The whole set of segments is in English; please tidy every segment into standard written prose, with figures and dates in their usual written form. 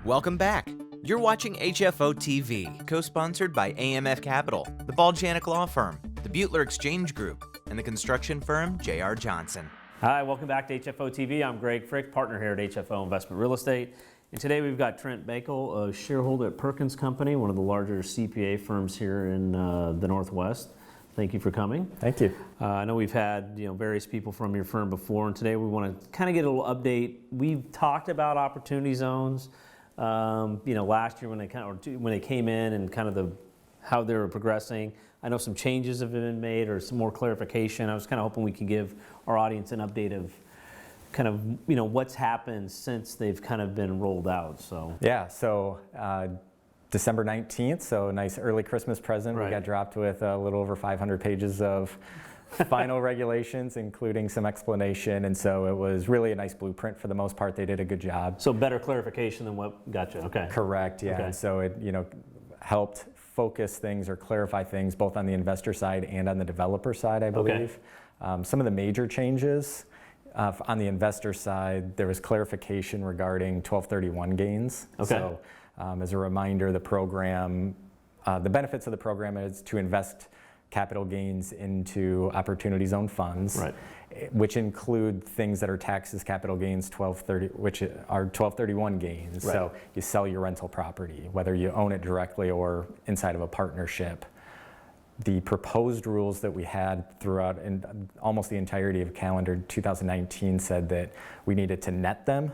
Welcome back. You're watching HFO-TV, co-sponsored by AMF Capital, the Baljanik Law Firm, the Butler Exchange Group, and the construction firm J.R. Johnson. Hi, welcome back to HFO-TV. I'm Greg Frick, partner here at HFO Investment Real Estate. And today we've got Trent Baeckl, a shareholder at Perkins Company, one of the larger CPA firms here in the Northwest. Thank you for coming. Thank you. I know we've had various people from your firm before, and today we want to kind of get a little update. We've talked about opportunity zones. Last year when they came in and kind of how they were progressing. I know some changes have been made or some more clarification. I was kind of hoping we could give our audience an update of kind of what's happened since they've kind of been rolled out. So December 19th, so a nice early Christmas present. Right. We got dropped with a little over 500 pages of final regulations, including some explanation, and so it was really a nice blueprint for the most part. They did a good job. So better clarification than what, gotcha, okay. Correct, yeah, Okay. and so it helped focus things or clarify things both on the investor side and on the developer side, I believe. Okay. Some of the major changes on the investor side, there was clarification regarding 1231 gains. Okay. So as a reminder, the program, the benefits of the program is to invest capital gains into opportunity zone funds, Right. which include things that are taxed as capital gains, which are 1231 gains. Right. So you sell your rental property, whether you own it directly or inside of a partnership. The proposed rules that we had throughout in almost the entirety of calendar 2019 said that we needed to net them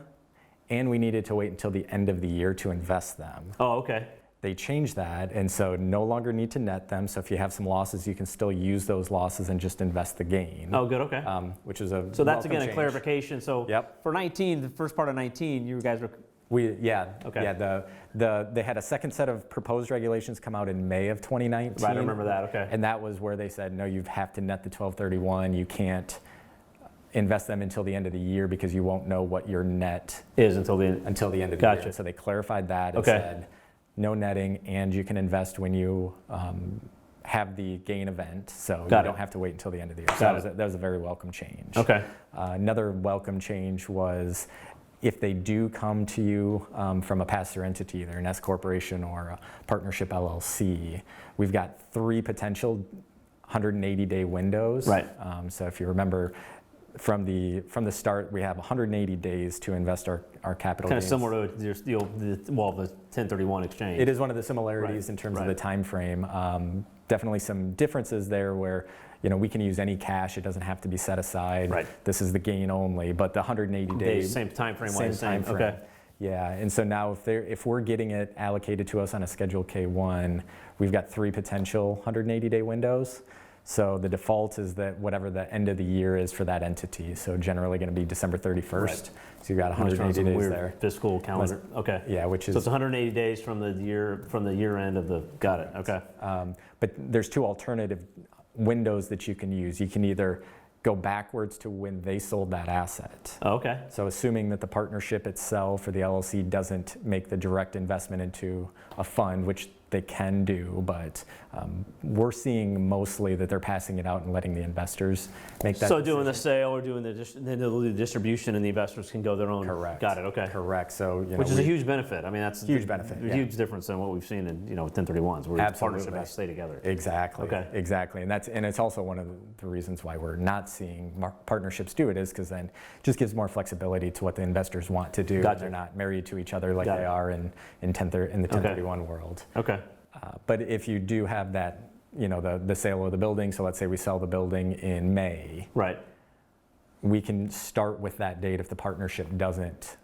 and we needed to wait until the end of the year to invest them. Oh, okay. They changed that, and so no longer need to net them. So if you have some losses, you can still use those losses and just invest the gain. Oh, good, okay. Which is a So that's welcome again a change. clarification. So Yep. for 19, the first part of 19, you guys were, Okay. They had a second set of proposed regulations come out in May of 2019. right, I remember that, okay. And that was where they said, no, you have to net the 1231. You can't invest them until the end of the year because you won't know what your net Is until the end. until the end of the Gotcha. year. So they clarified that and Okay. said no netting, and you can invest when you have the gain event. So Got you it. don't have to wait until the end of the year. So Got that was a very welcome change. Okay. Another welcome change was if they do come to you from a pass-through entity, either an S corporation or a partnership LLC, we've got 3 potential 180-day windows. Right. So if you remember, from the start, we have 180 days to invest our capital Kind of gains. similar to the 1031 exchange. It is one of the similarities Right, in terms right. of the time frame. Definitely some differences there where we can use any cash. It doesn't have to be set aside. Right. This is the gain only, but the 180 days. Same time frame. Same time frame. Okay. Yeah, and so now if we're getting it allocated to us on a Schedule K1, we've got 3 potential 180-day windows. So the default is that whatever the end of the year is for that entity. So generally going to be December 31st. Right. So you've got 180 days weird there. Fiscal calendar. Okay. Yeah, which is. So it's 180 days from the year end of the. Got it. Okay. But there's 2 alternative windows that you can use. You can either go backwards to when they sold that asset. Oh, okay. So assuming that the partnership itself or the LLC doesn't make the direct investment into a fund, which they can do, but we're seeing mostly that they're passing it out and letting the investors make that So decision. doing the sale or doing the distribution, and the investors can go their own. Correct. Got it. Okay. Correct. So Which is a huge benefit. I mean, that's Huge benefit, A yeah. huge difference than what we've seen in 1031s, where the Absolutely. partnership has to stay together. Exactly. Okay. Exactly, and it's also one of the reasons why we're not seeing partnerships do it, is because then it just gives more flexibility to what the investors want to do. Gotcha. They're not married to each other like Got they it. are in the 1031 world. Okay. But if you do have that, the sale of the building, so let's say we sell the building in May, Right. we can start with that date if the partnership doesn't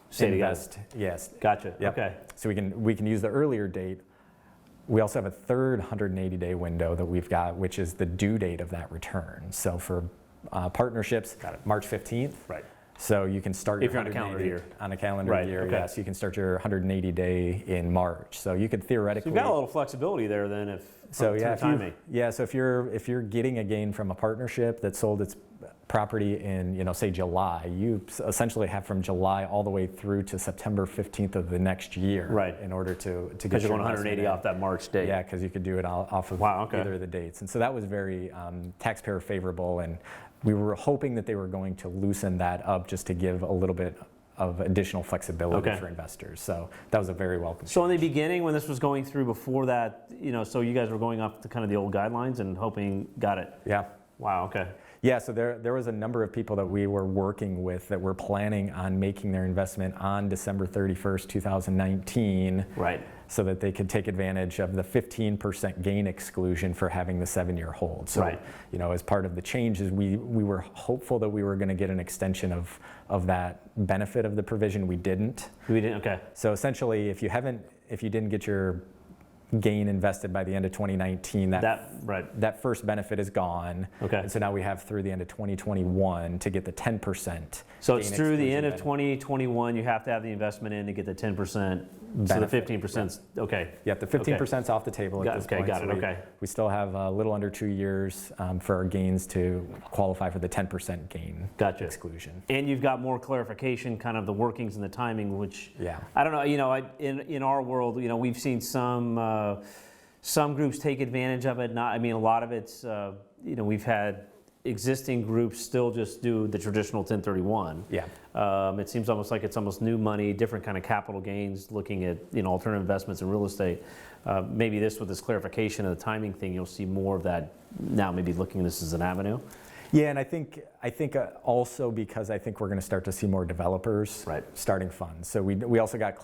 Stay together. invest. Yes. Gotcha. Yep. Okay. So we can use the earlier date. We also have a third 180-day window that we've got, which is the due date of that return. So for partnerships, Got it. March 15th. Right. So you can start If your you're on a calendar 180 year. On a calendar Right, year, okay. yes. You can start your 180-day in March. So you could So theoretically. you've got a little flexibility there then, if So yeah, timing. So if you're getting a gain from a partnership that sold its property in say July, you essentially have from July all the way through to September 15th of the next year, Right. in order to get Because you're your going 180 investment in. off that March date. Yeah, because you could do it off of Wow, okay. either of the dates, and so that was very taxpayer favorable, and we were hoping that they were going to loosen that up just to give a little bit additional flexibility Okay. for investors. So that was a very welcome. So in the beginning, when this was going through before that, so you guys were going off to kind of the old guidelines and hoping, got it. Yeah. Wow, okay. Yeah, so there was a number of people that we were working with that were planning on making their investment on December 31st, 2019. Right. So that they could take advantage of the 15% gain exclusion for having the 7-year hold. So, Right. as part of the changes, we were hopeful that we were going to get an extension of that benefit of the provision. We didn't. We didn't, okay. So essentially, if you didn't get your gain invested by the end of 2019, that first benefit is gone. Okay. And so now we have through the end of 2021 to get the 10%. So it's gain through the exclusion end of benefit. 2021, you have to have the investment in to get the 10%. So the 15%, okay. Yeah, the 15% is off the table at this point. Got it, So okay. We still have a little under 2 years for our gains to qualify for the 10% gain Gotcha. exclusion. And you've got more clarification, kind of the workings and the timing, which, Yeah. I don't know, in our world, we've seen some groups take advantage of it. A lot of it's, we've had existing groups still just do the traditional 1031. Yeah. It seems almost like it's almost new money, different kind of capital gains, looking at alternative investments in real estate. Maybe with this clarification of the timing thing, you'll see more of that now. Maybe looking at this as an avenue. Yeah, and I think also because I think we're going to start to see more developers starting funds. So we also got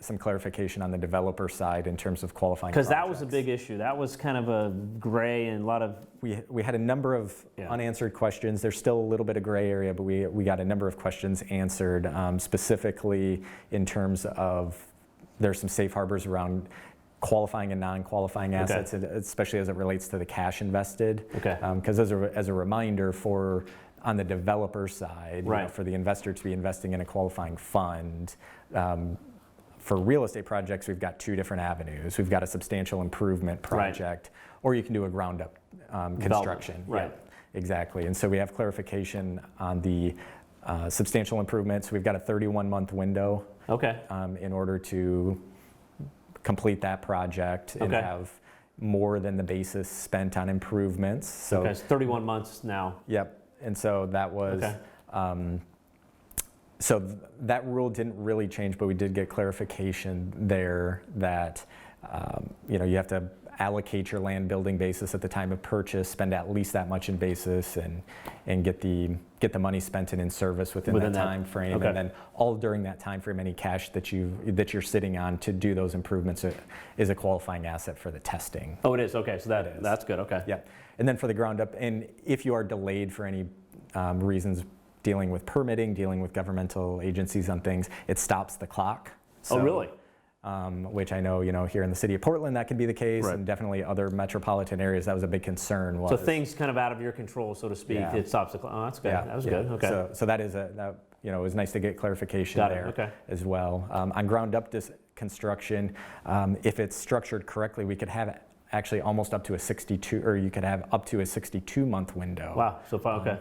some clarification on the developer side in terms of qualifying. Because that was a big issue. That was kind of a gray and a lot of. We had a number of unanswered questions. There's still a little bit of gray area, but we got a number of questions answered, specifically in terms of there's some safe harbors around qualifying and non-qualifying assets, especially as it relates to the cash invested. Okay. Because as a reminder, on the developer side, for the investor to be investing in a qualifying fund, for real estate projects, we've got 2 different avenues. We've got a substantial improvement project, or you can do a ground-up construction. Right. Yeah, exactly. And so we have clarification on the substantial improvements. We've got a 31-month window. Okay. In order to complete that project and have more than the basis spent on improvements. So it's 31 months now. Yep. And so that was, that rule didn't really change, but we did get clarification there that, you have to allocate your land building basis at the time of purchase, spend at least that much in basis, and get the money spent and in service within that time frame. Okay. And then all during that time frame, any cash that you're sitting on to do those improvements is a qualifying asset for the testing. Oh, it is. Okay, so that's good. Okay. Yeah. And then for the ground up, and if you are delayed for any reasons dealing with permitting, dealing with governmental agencies on things, it stops the clock. Oh, really? Which I know, here in the city of Portland, that can be the case, and definitely other metropolitan areas, that was a big concern. So things kind of out of your control, so to speak, it stops the clock. Oh, that's good. Yeah, that was good. Okay. So that is it was nice to get clarification there as well. On ground up construction, if it's structured correctly, we could have actually almost up to a 62, or you could have up to a 62-month window. Wow. So far, okay.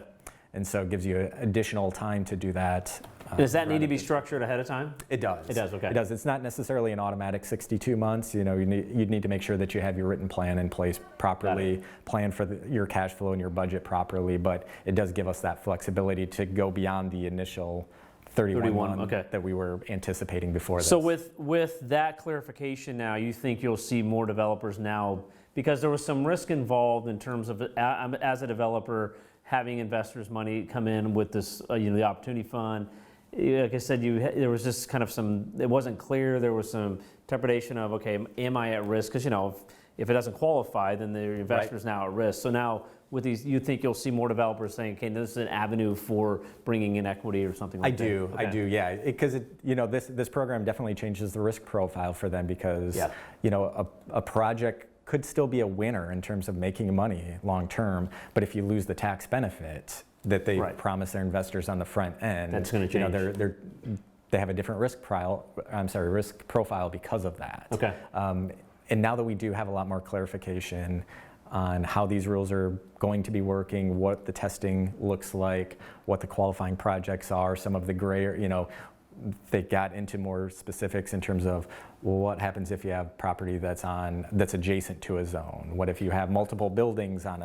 And so it gives you additional time to do that. Does that need to be structured ahead of time? It does. It does, okay. It does. It's not necessarily an automatic 62 months. You'd need to make sure that you have your written plan in place properly, plan for your cash flow and your budget properly, but it does give us that flexibility to go beyond the initial 31 month that we were anticipating before this. So with that clarification now, you think you'll see more developers now, because there was some risk involved in terms of, as a developer, having investors' money come in with this, the opportunity fund. Like I said, there was just kind of it wasn't clear. There was some trepidation of, okay, am I at risk? Because, if it doesn't qualify, then the investor's now at risk. So now with these, you think you'll see more developers saying, okay, this is an avenue for bringing in equity or something like that? I do, yeah. Because this program definitely changes the risk profile for them, because, a project could still be a winner in terms of making money long term, but if you lose the tax benefit that they promise their investors on the front end, that's going to change. They have a different risk profile because of that. Okay. And now that we do have a lot more clarification on how these rules are going to be working, what the testing looks like, what the qualifying projects are, some of the gray, they got into more specifics in terms of, well, what happens if you have property that's adjacent to a zone? What if you have multiple buildings on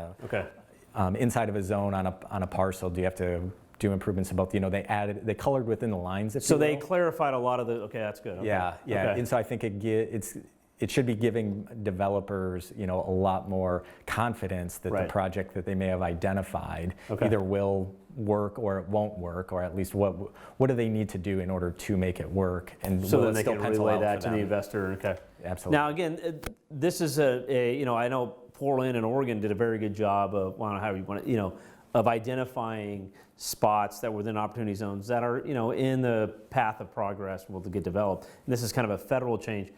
inside of a zone on a parcel? Do you have to do improvements to both. They colored within the lines. So they clarified a lot of the. Okay, that's good. Okay. Yeah. Okay. And so I think it should be giving developers, a lot more confidence that the project that they may have identified either will work or it won't work, or at least what do they need to do in order to make it work, and so will then it they still can pencil relay out that for to them? the investor. Okay. Absolutely. Now again, this is I know Portland and Oregon did a very good job of, I don't know how you want it, of identifying spots that were within opportunity zones that are, in the path of progress will get developed. And this is kind of a federal change.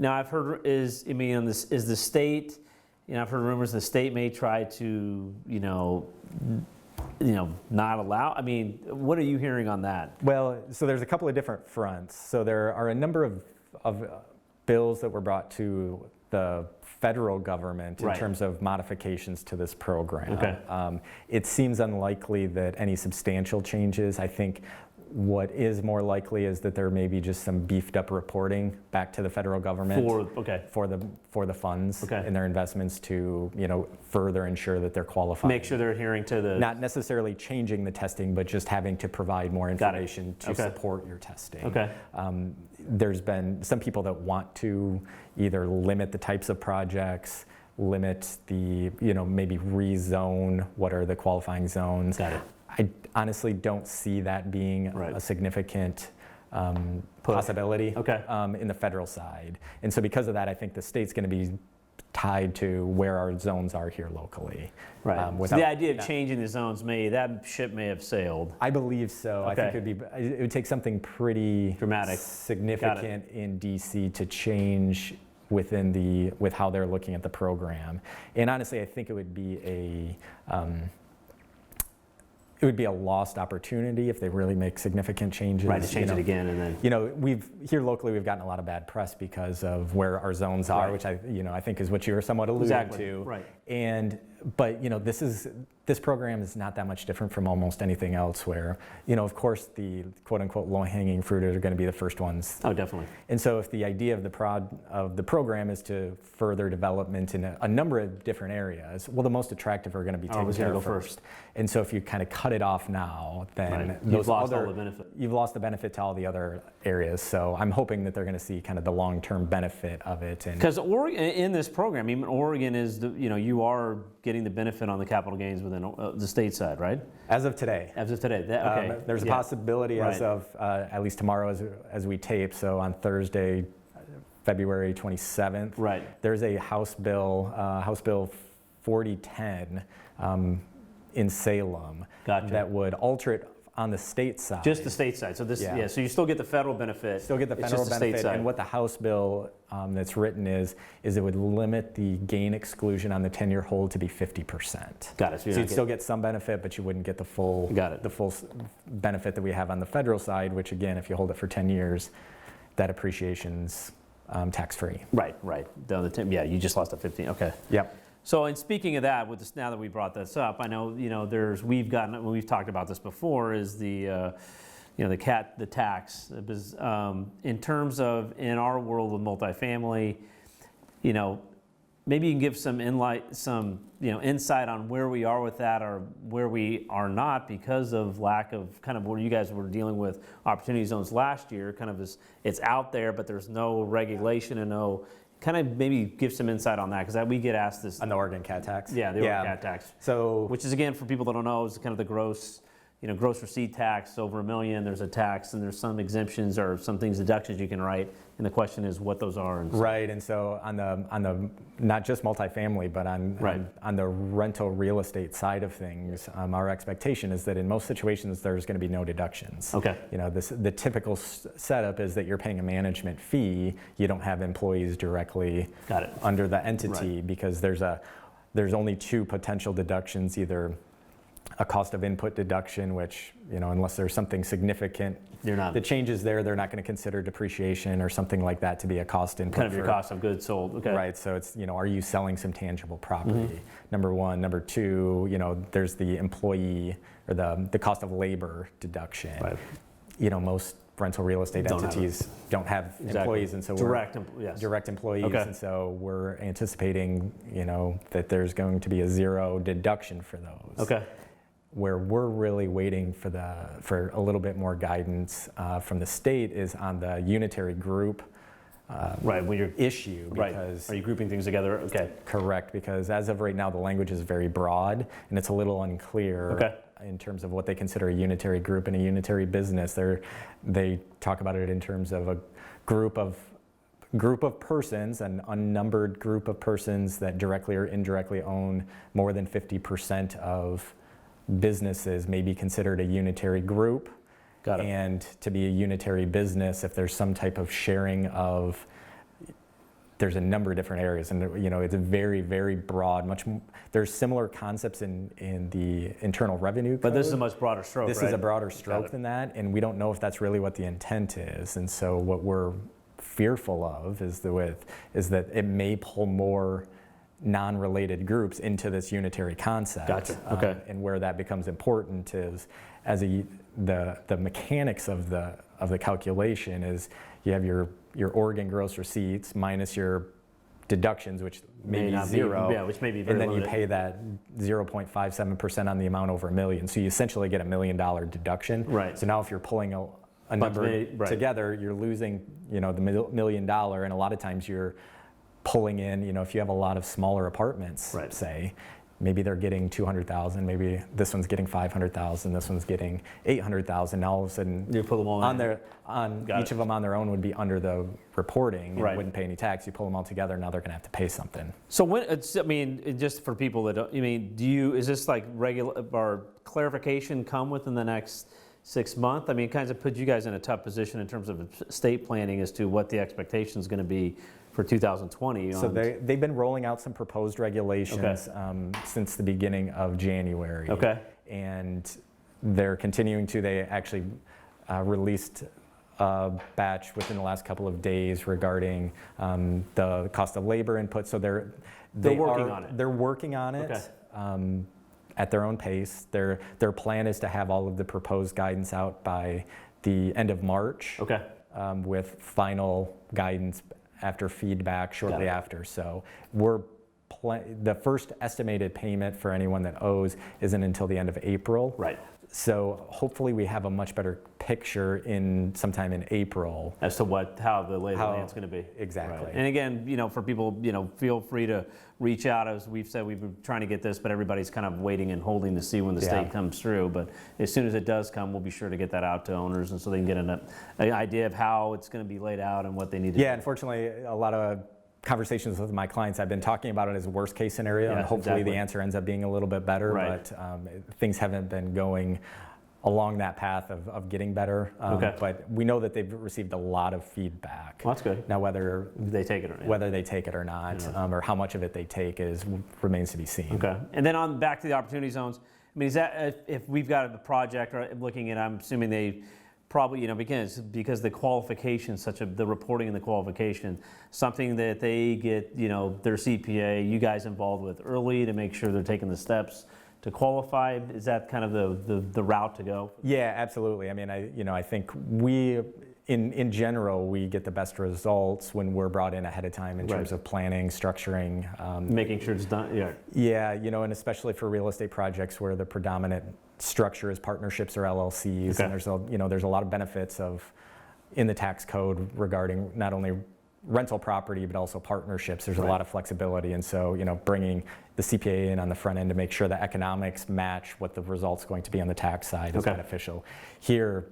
Now I've heard is the state, I've heard rumors the state may try to, not allow. I mean, what are you hearing on that? Well, so there's a couple of different fronts. So there are a number of bills that were brought to the federal government in terms of modifications to this program. Okay. It seems unlikely that any substantial changes. I think what is more likely is that there may be just some beefed up reporting back to the federal government for the funds and their investments to further ensure that they're qualified. Make sure they're adhering to the. Not necessarily changing the testing, but just having to provide more information to support your testing. Okay. There's been some people that want to either limit the types of projects, limit the maybe rezone what are the qualifying zones. Got it. I honestly don't see that being a significant possibility in the federal side. And so because of that, I think the state's going to be tied to where our zones are here locally. Right. So the idea of changing the zones, that ship may have sailed. I believe so. I think it would take something pretty dramatic, significant in DC to change with how they're looking at the program. And honestly, I think it would be a lost opportunity if they really make significant changes. Right, to change it again, and then. Here locally we've gotten a lot of bad press because of where our zones are, which I think is what you were somewhat alluding to. Right. But this program is not that much different from almost anything else where, of course the quote unquote low-hanging fruit are going to be the first ones. Oh, definitely. And so if the idea of the program is to further development in a number of different areas, well, the most attractive are going to be taken care of first. And so if you kind of cut it off now, then you've lost all the benefit. You've lost the benefit to all the other areas. So I'm hoping that they're going to see kind of the long-term benefit of it. Because in this program, even Oregon is you are getting the benefit on the capital gains within the state side, right? As of today. As of today. There's a possibility as of at least tomorrow as we tape, so on Thursday, February 27th. Right. There's a House Bill 4010 in Salem that would alter it on the state side. Just the state side. So so you still get the federal benefit. Still get the federal benefit. And what the House bill that's written is it would limit the gain exclusion on the 10-year hold to be 50%. Got it. So you'd still get some benefit, but you wouldn't get the full benefit that we have on the federal side, which again, if you hold it for 10 years, that appreciation's tax-free. Right. You just lost a 15. Okay. Yep. So, and speaking of that, with this, now that we brought this up, I know we've talked about this before, is the tax. In terms of in our world with multifamily, maybe you can give some insight on where we are with that, or where we are not because of lack of kind of where you guys were dealing with opportunity zones last year. Kind of it's out there, but there's no regulation and no. Kind of maybe give some insight on that, because we get asked this. On the Oregon cat tax? Yeah, the Oregon cat tax. So, which is, again, for people that don't know, is kind of the gross receipt tax over $1 million. There's a tax, and there's some exemptions or some deductions you can write. And the question is what those are. Right, and so on the not just multifamily, but on the rental real estate side of things, our expectation is that in most situations there's going to be no deductions. Okay. The typical setup is that you're paying a management fee. You don't have employees directly under the entity, because there's only two potential deductions, either a cost of input deduction, which, unless there's something significant that changes there, they're not going to consider depreciation or something like that to be a cost input. Kind of your cost of goods sold. Okay. Right. So it's, are you selling some tangible property? Number one. Number two, there's the employee or the cost of labor deduction. Right. Most rental real estate entities don't have employees, and so direct employees, and so we're anticipating, that there's going to be a zero deduction for those. Okay. Where we're really waiting for a little bit more guidance from the state is on the unitary group Right, when you're issue. right. Because Are you grouping things together? Okay. correct, because as of right now, the language is very broad and it's a little unclear. Okay. In terms of what they consider a unitary group and a unitary business. They talk about it in terms of a group of persons, an unnumbered group of persons that directly or indirectly own more than 50% of businesses may be considered a unitary group. Got it. And to be a unitary business, if there's some type of sharing of, there's a number of different areas, and it's a very, very broad. There's similar concepts in the Internal Revenue Code. But this is a much broader stroke, This right? is a broader stroke than that, and we don't know if that's really what the intent is. And so what we're fearful of is that it may pull more non-related groups into this unitary concept. Gotcha. Okay. And where that becomes important is the mechanics of the calculation is you have your Oregon gross receipts minus your deductions, which may be zero. Which may be very and then limited. you pay that 0.57% on the amount over $1 million. So you essentially get $1 million deduction. Right. So now if you're pulling a number together, you're losing, the $1 million, and a lot of times you're pulling in, if you have a lot of smaller apartments, say, maybe they're getting 200,000, maybe this one's getting 500,000, this one's getting 800,000. Now all of a sudden, You pull them all on in. each of them on their own would be under the reporting Right. and wouldn't pay any tax. You pull them all together, now they're going to have to pay something. So just for people that don't, is this like regular, or clarification come within the next 6 months? It kind of puts you guys in a tough position in terms of estate planning as to what the expectation is going to be for 2020. So they've been rolling out some proposed regulations since the beginning of January. Okay. And they're continuing to. They actually released a batch within the last couple of days regarding the cost of labor input. So they're working on it. They're working on it. Okay. At their own pace. Their plan is to have all of the proposed guidance out by the end of March. Okay. With final guidance after feedback shortly after. So the first estimated payment for anyone that owes isn't until the end of April. Right. So hopefully we have a much better picture sometime in April. As to how the lay of the land's going to be. Exactly. Right. And again, for people, feel free to reach out. As we've said, we've been trying to get this, but everybody's kind of waiting and holding to see when the state comes through. But as soon as it does come, we'll be sure to get that out to owners, and so they can get an idea of how it's going to be laid out and what they need to do. Yeah, unfortunately, a lot of conversations with my clients, I've been talking about it as a worst case scenario, and hopefully the answer ends up being a little bit better, but things haven't been going along that path of getting better. But we know that they've received a lot of feedback. Well, that's good. Now whether they take it or not. Whether they take it or not, or how much of it they take remains to be seen. Okay. And then back to the opportunity zones, is that if we've got a project or looking at, I'm assuming they probably, because the qualification, the reporting and the qualification, something that they get, their CPA, you guys involved with early to make sure they're taking the steps to qualify. Is that kind of the route to go? Yeah, absolutely. I think we, in general, we get the best results when we're brought in ahead of time in terms of planning, structuring. Making sure it's done, Yeah, and especially for real estate projects where the predominant structure is partnerships or LLCs, and there's a lot of benefits in the tax code regarding not only rental property but also partnerships. There's a lot of flexibility, and so bringing the CPA in on the front end to make sure the economics match what the result's going to be on the tax side is beneficial. Here,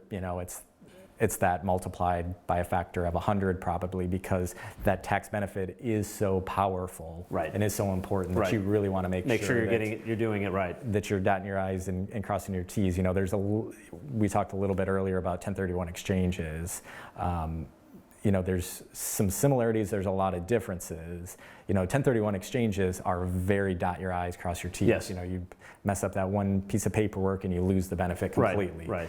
it's that multiplied by a factor of 100 probably, because that tax benefit is so powerful and is so important that you really want to make sure you're doing it right. That you're dotting your I's and crossing your T's. We talked a little bit earlier about 1031 exchanges. There's some similarities, there's a lot of differences. 1031 exchanges are very dot your I's, cross your T's. Yes. You mess up that one piece of paperwork and you lose the benefit completely. Right.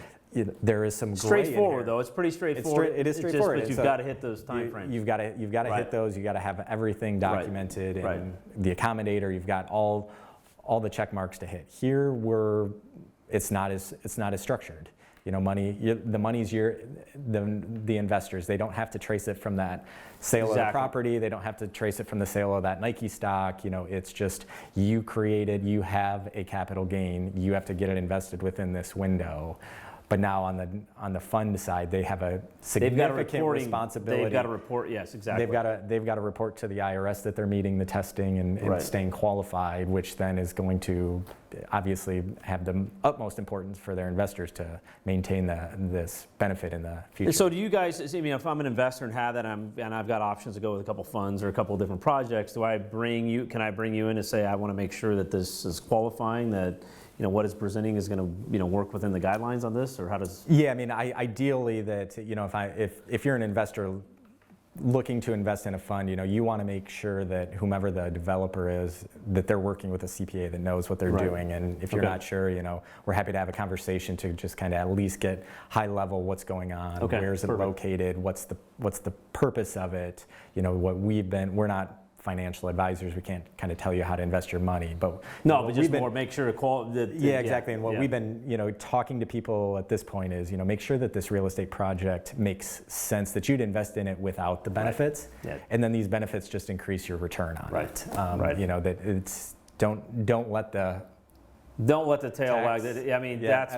There is some straightforward though. It's pretty straightforward. It is straightforward. But you've got to hit those time frames. You've got to hit those. You've got to have everything documented, and the accommodator. You've got all the check marks to hit. Here, it's not as structured. the money's the investors. They don't have to trace it from that sale of the property. They don't have to trace it from the sale of that Nike stock. It's just you have a capital gain. You have to get it invested within this window. But now on the fund side, they have a significant responsibility. They've got to report. Yes, exactly. They've got to report to the IRS that they're meeting the testing and staying qualified, which then is going to obviously have the utmost importance for their investors to maintain this benefit in the future. So do you guys? If I'm an investor and have that, and I've got options to go with a couple funds or a couple different projects, can I bring you in and say I want to make sure that this is qualifying, that what it's presenting is going to work within the guidelines on this, or how does? Yeah, ideally that if you're an investor looking to invest in a fund, you want to make sure that whomever the developer is, that they're working with a CPA that knows what they're doing. And if you're not sure, we're happy to have a conversation to just kind of at least get high level what's going on, where is it located, what's the purpose of it. We're not financial advisors. We can't kind of tell you how to invest your money, but just more make sure exactly. And what we've been talking to people at this point is make sure that this real estate project makes sense, that you'd invest in it without the benefits, and then these benefits just increase your return on it. That it's don't let the tail wag.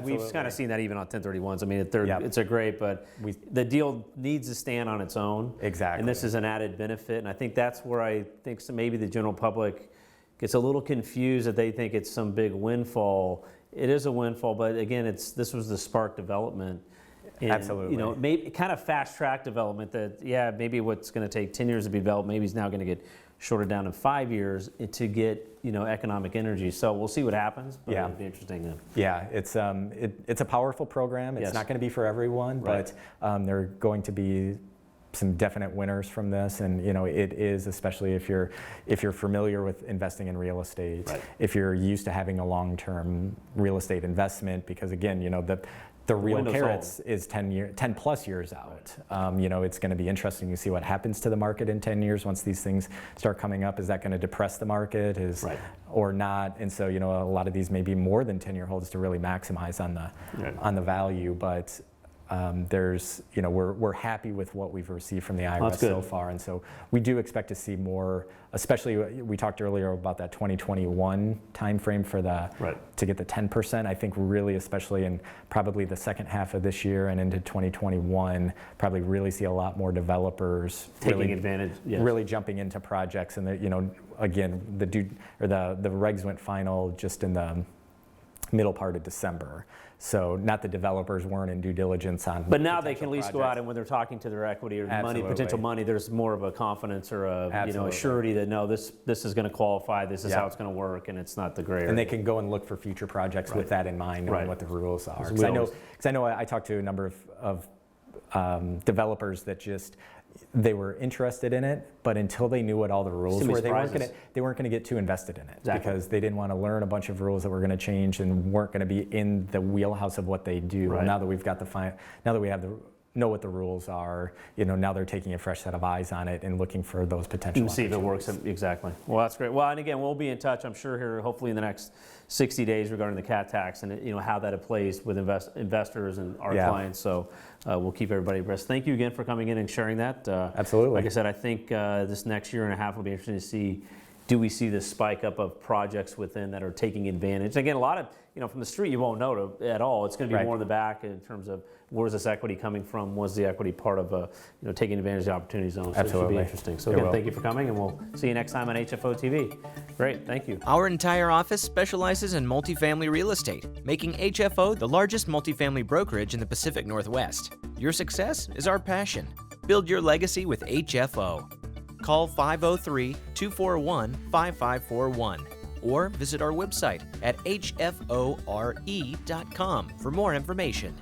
We've kind of seen that even on 1031s. It's a great, but the deal needs to stand on its own. Exactly. And this is an added benefit. And I think that's where I think maybe the general public gets a little confused, that they think it's some big windfall. It is a windfall, but again, this was the spark development. And, absolutely. Maybe kind of fast track development that, maybe what's going to take 10 years to be developed, maybe is now going to get shorted down to 5 years to get economic energy. So we'll see what happens. But it'll be interesting. It's a powerful program. It's not going to be for everyone, but there are going to be some definite winners from this, and it is, especially if you're familiar with investing in real estate, if you're used to having a long-term real estate investment, because again, the real carrots is 10 plus years out. It's going to be interesting to see what happens to the market in 10 years once these things start coming up. Is that going to depress the market or not? And so, a lot of these may be more than 10-year holds to really maximize on the value. But we're happy with what we've received from the IRS so far, and so we do expect to see more. Especially, we talked earlier about that 2021 timeframe for to get the 10%. I think really, especially in probably the second half of this year and into 2021, probably really see a lot more developers taking advantage, really jumping into projects. And again, the regs went final just in the middle part of December. So not the developers weren't in due diligence on. But now they can at least go out, and when they're talking to their equity or potential money, there's more of a confidence or a surety that this is going to qualify. This is how it's going to work, and it's not the gray area. And they can go and look for future projects with that in mind, knowing what the rules are. Because I know I talked to a number of developers that they were interested in it, but until they knew what all the rules were, they weren't going to get too invested in it because they didn't want to learn a bunch of rules that were going to change and weren't going to be in the wheelhouse of what they do. Well, now that we've got know what the rules are, now they're taking a fresh set of eyes on it and looking for those potential opportunities. See if it works. Exactly. Well, that's great. Well, and again, we'll be in touch, I'm sure, here hopefully in the next 60 days regarding the CAT tax and how that plays with investors and our clients. So we'll keep everybody abreast. Thank you again for coming in and sharing that. Absolutely. Like I said, I think this next year and a half will be interesting to see, do we see this spike up of projects within that are taking advantage? Again, a lot of, from the street, you won't know at all. It's going to be more in the back in terms of where's this equity coming from? Was the equity part of taking advantage of the opportunity zone? So absolutely. It should be interesting. So again, thank you for coming, and we'll see you next time on HFO-TV. Great, thank you. Our entire office specializes in multifamily real estate, making HFO the largest multifamily brokerage in the Pacific Northwest. Your success is our passion. Build your legacy with HFO. Call 503-241-5541 or visit our website at hfore.com for more information.